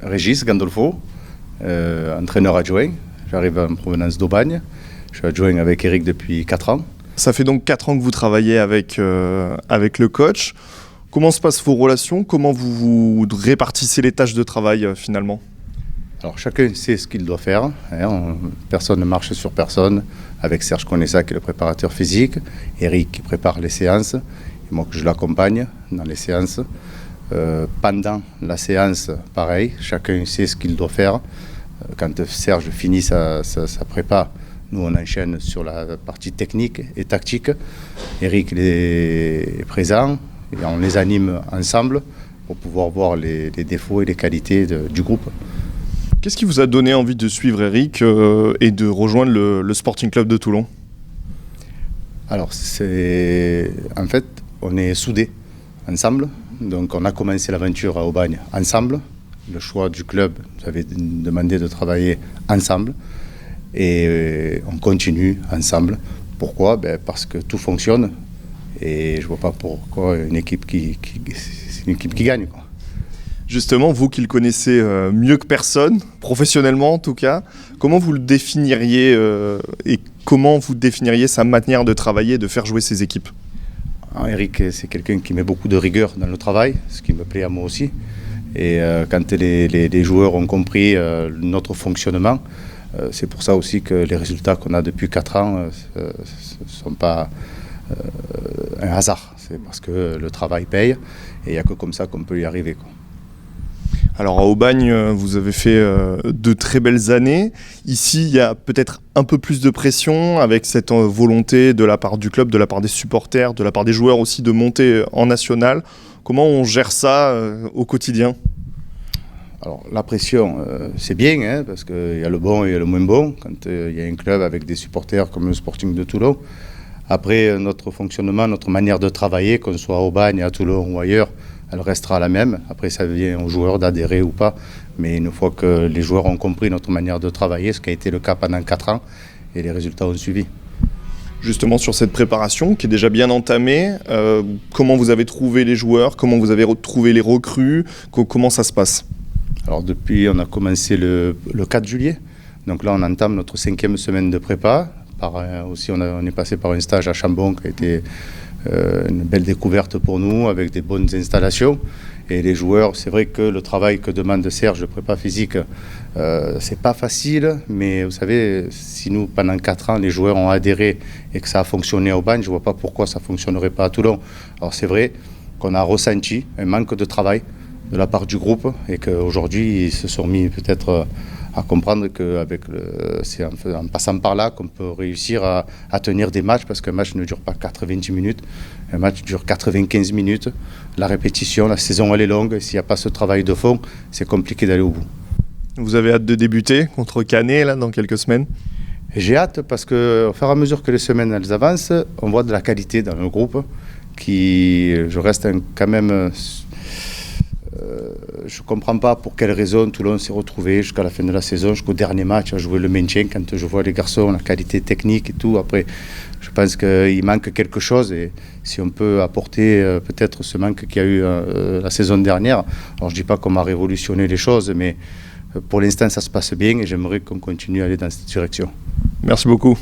Régis Gandolfo, entraîneur adjoint. J'arrive en provenance d'Aubagne. Je suis adjoint avec Eric depuis 4 ans. Ça fait donc 4 ans que vous travaillez avec le coach. Comment se passent vos relations? Comment vous répartissez les tâches de travail finalement? Alors chacun sait ce qu'il doit faire. Personne ne marche sur personne. Avec Serge Conessac qui est le préparateur physique, Eric qui prépare les séances, et moi que je l'accompagne dans les séances. Pendant la séance, pareil, chacun sait ce qu'il doit faire. Quand Serge finit sa prépa, nous on enchaîne sur la partie technique et tactique. Eric est présent et on les anime ensemble pour pouvoir voir les défauts et les qualités du groupe. Qu'est-ce qui vous a donné envie de suivre Eric et de rejoindre le Sporting Club de Toulon? Alors en fait, on est soudés ensemble. Donc on a commencé l'aventure à Aubagne ensemble. Le choix du club nous avait demandé de travailler ensemble. Et on continue ensemble. Pourquoi? Parce que tout fonctionne. Et je ne vois pas pourquoi une équipe c'est une équipe qui gagne, quoi. Justement, vous qui le connaissez mieux que personne, professionnellement en tout cas, comment vous le définiriez et comment vous définiriez sa manière de travailler, de faire jouer ses équipes? Eric, c'est quelqu'un qui met beaucoup de rigueur dans le travail, ce qui me plaît à moi aussi. Et quand les joueurs ont compris notre fonctionnement, c'est pour ça aussi que les résultats qu'on a depuis 4 ans ne sont pas un hasard. C'est parce que le travail paye et il n'y a que comme ça qu'on peut y arriver, quoi. Alors à Aubagne, vous avez fait de très belles années. Ici, il y a peut-être un peu plus de pression avec cette volonté de la part du club, de la part des supporters, de la part des joueurs aussi de monter en national. Comment on gère ça au quotidien? Alors la pression, c'est bien, parce qu'il y a le bon et le moins bon. Quand il y a un club avec des supporters comme le Sporting de Toulon. Après, notre fonctionnement, notre manière de travailler, qu'on soit à Aubagne, à Toulon ou ailleurs, elle restera la même. Après, ça vient aux joueurs d'adhérer ou pas. Mais une fois que les joueurs ont compris notre manière de travailler, ce qui a été le cas pendant 4 ans, et les résultats ont suivi. Justement, sur cette préparation qui est déjà bien entamée, comment vous avez trouvé les joueurs? Comment vous avez trouvé les recrues? Comment ça se passe? Alors depuis, on a commencé le 4 juillet. Donc là, on entame notre 5e semaine de prépa. Aussi, on est passé par un stage à Chambon qui a été une belle découverte pour nous, avec des bonnes installations. Et les joueurs, c'est vrai que le travail que demande Serge de prépa physique, c'est pas facile. Mais vous savez, si nous, pendant 4 ans, les joueurs ont adhéré et que ça a fonctionné à Aubagne, je vois pas pourquoi ça fonctionnerait pas à Toulon. Alors c'est vrai qu'on a ressenti un manque de travail de la part du groupe et qu'aujourd'hui, ils se sont mis peut-être à comprendre c'est en passant par là qu'on peut réussir à tenir des matchs, parce qu'un match ne dure pas 90 minutes, un match dure 95 minutes. La répétition, la saison elle est longue, s'il n'y a pas ce travail de fond, c'est compliqué d'aller au bout. Vous avez hâte de débuter contre Canet là, dans quelques semaines? Et j'ai hâte parce qu'au fur et à mesure que les semaines elles avancent, on voit de la qualité dans le groupe je reste quand même... je ne comprends pas pour quelle raison Toulon s'est retrouvé jusqu'à la fin de la saison, jusqu'au dernier match, à jouer le maintien. Quand je vois les garçons, la qualité technique et tout, après, je pense qu'il manque quelque chose. Et si on peut apporter peut-être ce manque qu'il y a eu la saison dernière, alors je ne dis pas qu'on va révolutionner les choses, mais pour l'instant, ça se passe bien et j'aimerais qu'on continue à aller dans cette direction. Merci beaucoup.